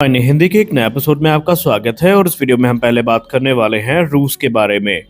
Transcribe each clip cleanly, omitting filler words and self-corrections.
अन्य हिंदी के एक नए एपिसोड में आपका स्वागत है और इस वीडियो में हम पहले बात करने वाले हैं रूस के बारे में।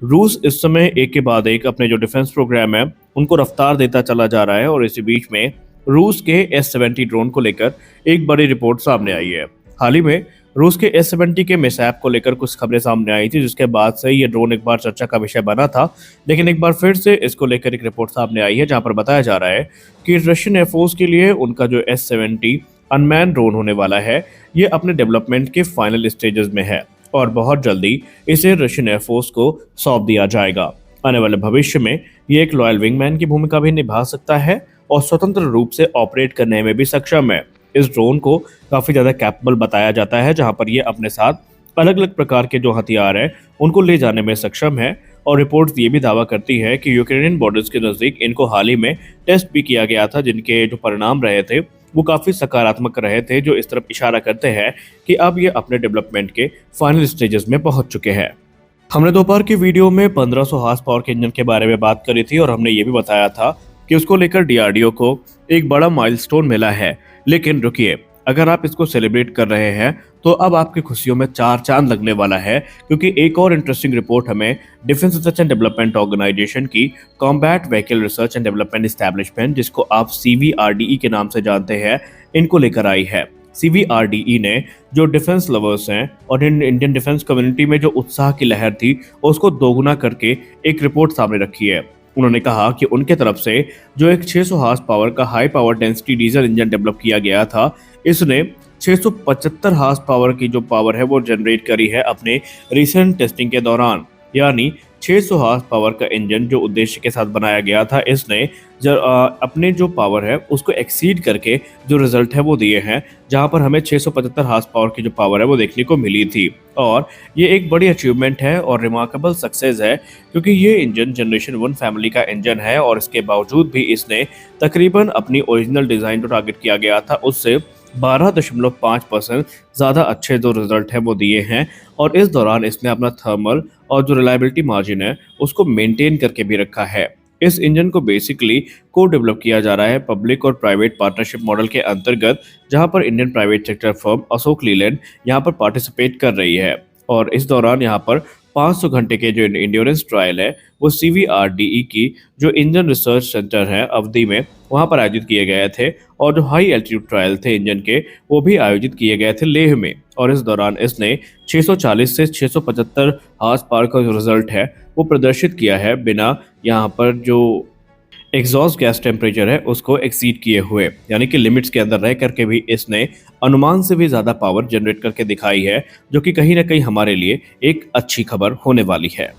रूस इस समय एक के बाद एक अपने जो डिफेंस प्रोग्राम है उनको रफ्तार देता चला जा रहा है और इसी बीच में रूस के S-70 ड्रोन को लेकर एक बड़ी रिपोर्ट सामने आई है। हाल ही में रूस के S-70 के मिसैप को लेकर कुछ खबरें सामने आई थी, जिसके बाद से ये ड्रोन एक बार चर्चा का विषय बना था, लेकिन एक बार फिर से इसको लेकर एक रिपोर्ट सामने आई है जहां पर बताया जा रहा है कि रशियन एयरफोर्स के लिए उनका जो S-70 अनमैन ड्रोन होने वाला है, ये अपने डेवलपमेंट के फाइनल स्टेजेस में है और बहुत जल्दी इसे रशियन एयरफोर्स को सौंप दिया जाएगा। आने वाले भविष्य में ये एक लॉयल विंगमैन की भूमिका भी निभा सकता है और स्वतंत्र रूप से ऑपरेट करने में भी सक्षम है। इस ड्रोन को काफी ज्यादा कैपेबल बताया जाता है, जहां पर ये अपने साथ अलग अलग प्रकार के जो हथियार हैं उनको ले जाने में सक्षम है और रिपोर्ट्स ये भी दावा करती है कि यूक्रेनियन बॉर्डर्स के नजदीक इनको हाल ही में टेस्ट भी किया गया था, जिनके जो परिणाम रहे थे वो काफी सकारात्मक रहे थे, जो इस तरफ इशारा करते हैं कि अब ये अपने डेवलपमेंट के फाइनल स्टेजेस में पहुंच चुके हैं। हमने दोपहर की वीडियो में 1500 हॉर्स पावर के इंजन के बारे में बात करी थी और हमने ये भी बताया था कि उसको लेकर डीआरडीओ को एक बड़ा माइलस्टोन मिला है। लेकिन रुकिए, अगर आप इसको सेलिब्रेट कर रहे हैं तो अब आपकी खुशियों में चार चांद लगने वाला है, क्योंकि एक और इंटरेस्टिंग रिपोर्ट हमें defence research and development organisation की combat vehicle research and development establishment, जिसको आप CVRDE के नाम से जानते हैं, इनको लेकर आई है। CVRDE ने जो डिफेंस लवर्स हैं और इंडियन डिफेंस कम्युनिटी में जो उत्साह की लहर थी उसको दोगुना करके एक रिपोर्ट सामने रखी है। उन्होंने कहा कि उनके तरफ से जो एक 600 हॉर्स पावर का high power density diesel engine develop किया गया था, इसने 675 हॉर्स पावर की जो पावर है वो जनरेट करी है अपने रिसेंट टेस्टिंग के दौरान। यानी 600 हॉर्स पावर का इंजन जो उद्देश्य के साथ बनाया गया था, इसने अपने जो पावर है उसको एक्सीड करके जो रिजल्ट है वो दिए हैं, जहां पर हमें 675 हॉर्स पावर की जो पावर है वो देखने को मिली थी। और ये एक बड़ी अचीवमेंट है और रिमार्केबल सक्सेस है, क्योंकि ये इंजन जनरेशन 1 फैमिली का इंजन है और इसके बावजूद भी इसने तकरीबन अपनी ओरिजिनल डिज़ाइन जो टारगेट किया गया था उससे 12.5% ज़्यादा अच्छे जो रिजल्ट है वो दिए हैं। और इस दौरान इसने अपना थर्मल और जो रिलायबिलिटी मार्जिन है उसको मेंटेन करके भी रखा है। इस इंजन को बेसिकली को डेवलप किया जा रहा है पब्लिक और प्राइवेट पार्टनरशिप मॉडल के अंतर्गत, जहां पर Indian private sector firm Ashok Leyland यहां पर पार्टिसिपेट कर रही है। और इस दौरान यहां पर 500 घंटे के जो इंड्योरेंस ट्रायल है वो CVRDE की जो इंजन रिसर्च सेंटर है अवधि में वहां पर आयोजित किए गए थे, और जो हाई एल्टीट्यूड ट्रायल थे इंजन के वो भी आयोजित किए गए थे लेह में। और इस दौरान इसने 640 से 675 हॉर्स पावर का जो रिजल्ट है वो प्रदर्शित किया है, बिना यहाँ पर जो एग्जॉस्ट गैस टेम्परेचर है उसको एक्सीड किए हुए, यानी कि लिमिट्स के अंदर रह करके भी इसने अनुमान से भी ज़्यादा पावर जनरेट करके दिखाई है, जो कि कहीं ना कहीं हमारे लिए एक अच्छी खबर होने वाली है।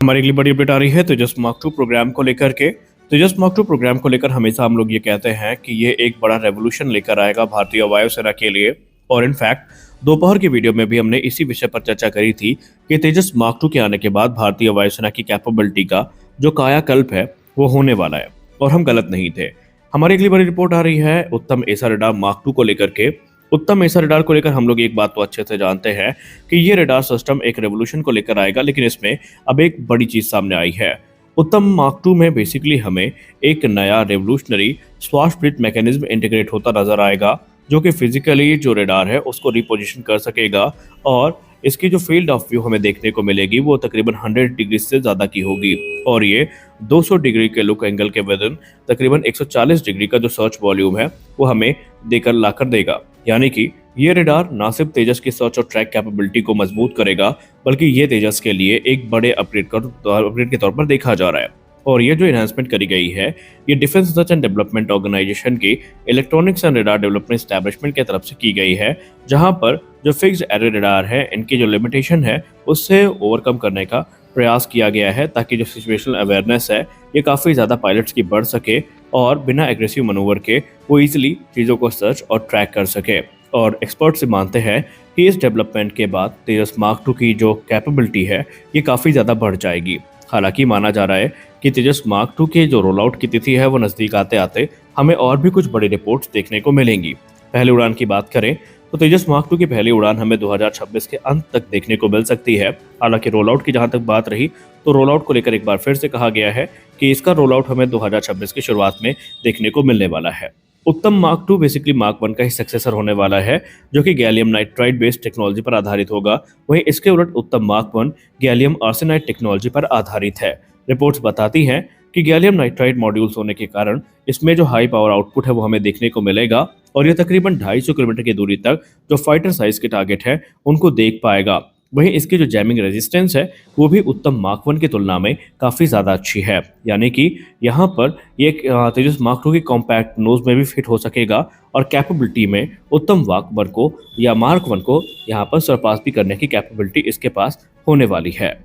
हमारे अगली बड़ी अपडेट आ रही है तेजस मार्क 2 प्रोग्राम को लेकर के। तेजस मार्क 2 प्रोग्राम को लेकर हमेशा हम लोग ये कहते हैं कि ये एक बड़ा रेवोल्यूशन लेकर आएगा भारतीय वायुसेना के लिए, और इनफैक्ट दोपहर की वीडियो में भी हमने इसी विषय पर चर्चा करी थी कि तेजस मार्क 2 के आने के बाद भारतीय वायुसेना की कैपेबिलिटी का जो कायाकल्प है वो होने वाला है, और हम गलत नहीं थे। हमारी अगली बड़ी रिपोर्ट आ रही है उत्तम एसा रडार मार्क 2 को लेकर के। उत्तम एसा रडार को लेकर हम लोग एक बात तो अच्छे से जानते हैं कि ये रडार सिस्टम एक रेवोल्यूशन को लेकर आएगा, लेकिन इसमें अब एक बड़ी चीज सामने आई है। उत्तम मार्क 2 में बेसिकली हमें एक नया रेवोल्यूशनरी स्वाश स्प्लिट मैकेनिज्म इंटीग्रेट होता नजर आएगा, जो कि फिजिकली जो रडार है उसको रिपोजिशन कर सकेगा, और इसकी जो फील्ड ऑफ व्यू हमें देखने को मिलेगी वो तकरीबन 100 डिग्री से ज़्यादा की होगी, और ये 200 डिग्री के लुक एंगल के विदिन तकरीबन 140 डिग्री का जो सर्च वॉल्यूम है वो हमें देकर लाकर देगा। यानी कि ये रडार ना सिर्फ तेजस की सर्च और ट्रैक कैपेबिलिटी को मजबूत करेगा, बल्कि ये तेजस के लिए एक बड़े अपग्रेड के तौर पर देखा जा रहा है। और ये जो इन्हांसमेंट करी गई है ये defence research and development organisation की electronics and radar development establishment की तरफ से की गई है, जहां पर जो फिक्स्ड एरे रडार है इनकी जो लिमिटेशन है उससे ओवरकम करने का प्रयास किया गया है, ताकि जो सिचुएशनल अवेयरनेस है ये काफ़ी ज़्यादा पायलट्स की बढ़ सके और बिना एग्रेसिव मनूवर के वो ईजिली चीज़ों को सर्च और ट्रैक कर सके। और एक्सपर्ट्स से मानते हैं कि इस डेवलपमेंट के बाद तेजस मार्क 2 की जो कैपेबिलिटी है ये काफ़ी ज़्यादा बढ़ जाएगी। हालांकि माना जा रहा है कि तेजस मार्क 2 के जो रोल आउट की तिथि है वो नज़दीक आते आते हमें और भी कुछ बड़ी रिपोर्ट्स देखने को मिलेंगी। पहली उड़ान की बात करें तो तेजस मार्क 2 की पहली उड़ान हमें 2026 के अंत तक देखने को मिल सकती है। हालांकि रोल आउट की जहां तक बात रही तो रोल आउट को लेकर एक बार फिर से कहा गया है कि इसका रोल आउट हमें 2026 की शुरुआत में देखने को मिलने वाला है। Uttam mark two basically mark one का ही सक्सेसर होने वाला है, जो कि गैलियम नाइट्राइड बेस्ड टेक्नोलॉजी पर आधारित होगा। वहीं इसके उलट उत्तम mark one gallium arsenide technology पर आधारित है। रिपोर्ट्स बताती हैं कि गैलियम नाइट्राइड मॉड्यूल्स होने के कारण इसमें जो हाई पावर आउटपुट है वो हमें देखने को मिलेगा और यह तकरीबन 250 किलोमीटर की दूरी तक जो फाइटर साइज के टारगेट है उनको देख पाएगा। वहीं इसकी जो जैमिंग रेजिस्टेंस है वो भी उत्तम मार्क वन की तुलना में काफ़ी ज़्यादा अच्छी है, यानी कि यहाँ पर ये तेजस मार्क टू की कॉम्पैक्ट नोज में भी फिट हो सकेगा और कैपेबिलिटी में उत्तम मार्क वन को या मार्क वन को यहाँ पर सरपास भी करने की कैपेबिलिटी इसके पास होने वाली है।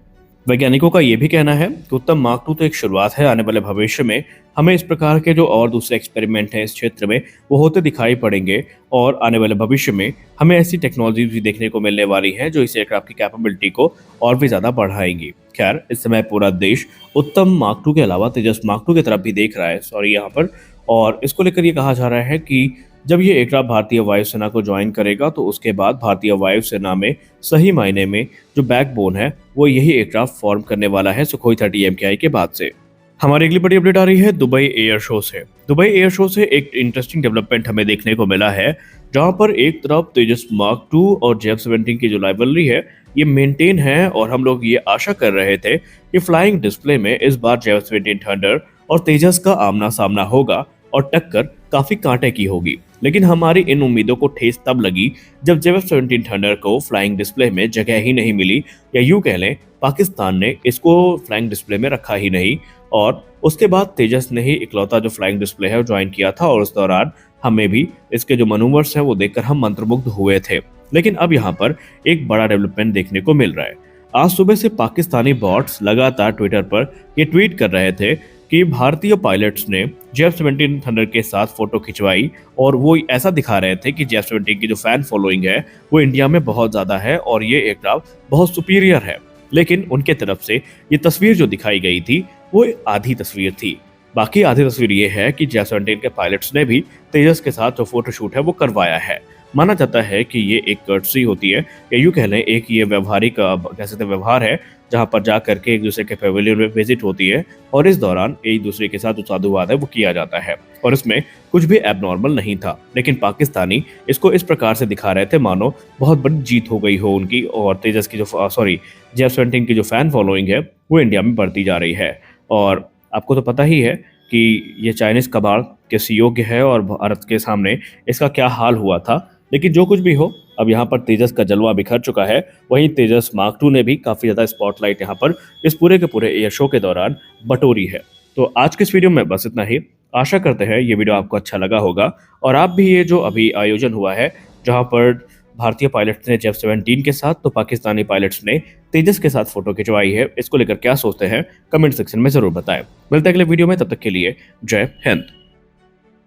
वैज्ञानिकों का यह भी कहना है कि उत्तम मार्क टू तो एक शुरुआत है, आने वाले भविष्य में हमें इस प्रकार के जो और दूसरे एक्सपेरिमेंट हैं इस क्षेत्र में वो होते दिखाई पड़ेंगे और आने वाले भविष्य में हमें ऐसी टेक्नोलॉजी भी देखने को मिलने वाली हैं जो इस एयरक्राफ्ट की कैपेबिलिटी को और भी ज़्यादा बढ़ाएंगी। खैर, इस समय पूरा देश उत्तम मार्क टू के अलावा तेजस मार्क टू की तरफ भी देख रहा है यहाँ पर, और इसको लेकर ये कहा जा रहा है कि जब ये एयरक्राफ्ट भारतीय वायुसेना को ज्वाइन करेगा तो उसके बाद भारतीय वायुसेना में सही मायने में जो बैकबोन है वो यही एयरक्राफ्ट फॉर्म करने वाला है सुखोई 30 MKI के बाद से। हमारी अगली बड़ी अपडेट आ रही है दुबई एयर शो से। दुबई एयर शो से एक इंटरेस्टिंग डेवलपमेंट हमें देखने को मिला है, जहां पर एक तरफ तेजस मार्क टू और JF-17 की जो राइवलरी है ये मेंटेन है और हम लोग ये आशा कर रहे थे कि फ्लाइंग डिस्प्ले में इस बार JF-17 थंडर और तेजस का आमना सामना होगा और टक्कर काफी कांटे की होगी। लेकिन हमारी इन उम्मीदों को ठेस तब लगी जब JF-17 थंडर को फ्लाइंग डिस्प्ले में जगह ही नहीं मिली, या यूं कह लें पाकिस्तान ने इसको फ्लाइंग डिस्प्ले में रखा ही नहीं, और उसके बाद तेजस ने ही इकलौता जो फ्लाइंग डिस्प्ले है ज्वाइन किया था और उस दौरान हमें भी इसके जो मनूवर्स हैं वो देखकर हम मंत्रमुग्ध हुए थे। लेकिन अब यहाँ पर एक बड़ा डेवलपमेंट देखने को मिल रहा है। आज सुबह से पाकिस्तानी बॉट्स लगातार ट्विटर पर ये ट्वीट कर रहे थे कि भारतीय पायलट्स ने JF-17 थंडर के साथ फोटो खिंचवाई और वो ऐसा दिखा रहे थे कि JF-17 की जो फैन फॉलोइंग है वो इंडिया में बहुत ज़्यादा है और ये एयरक्राफ्ट बहुत सुपीरियर है। लेकिन उनके तरफ से ये तस्वीर जो दिखाई गई थी वो आधी तस्वीर थी। बाकी आधी तस्वीर ये है कि JF-17 के पायलट्स ने भी तेजस के साथ जो फोटोशूट है वो करवाया है। माना जाता है कि ये एक कर्टसी होती है, या यूँ कह लें एक ये व्यवहारिक कह सकते हैं व्यवहार है, जहाँ पर जा करके एक दूसरे के पेविलियन में विजिट होती है और इस दौरान एक दूसरे के साथ जो साधुवाद है वो किया जाता है और इसमें कुछ भी एबनॉर्मल नहीं था। लेकिन पाकिस्तानी इसको इस प्रकार से दिखा रहे थे मानो बहुत बड़ी जीत हो गई हो उनकी, और तेजस की जो JF-17 की जो फैन फॉलोइंग है वो इंडिया में बढ़ती जा रही है। और आपको तो पता ही है कि ये चाइनीज़ कबाड़ किस योग्य है और भारत के सामने इसका क्या हाल हुआ था। लेकिन जो कुछ भी हो, अब यहाँ पर तेजस का जलवा बिखर चुका है। वहीं तेजस मार्क टू ने भी काफ़ी ज़्यादा स्पॉटलाइट यहाँ पर इस पूरे के पूरे एयर शो के दौरान बटोरी है। तो आज के इस वीडियो में बस इतना ही। आशा करते हैं ये वीडियो आपको अच्छा लगा होगा और आप भी ये जो अभी आयोजन हुआ है जहाँ पर भारतीय पायलट्स ने JF-17 के साथ तो पाकिस्तानी पायलट्स ने तेजस के साथ फोटो खिंचवाई है, इसको लेकर क्या सोचते हैं कमेंट सेक्शन में ज़रूर बताएं। मिलते हैं अगले वीडियो में, तब तक के लिए जय हिंद।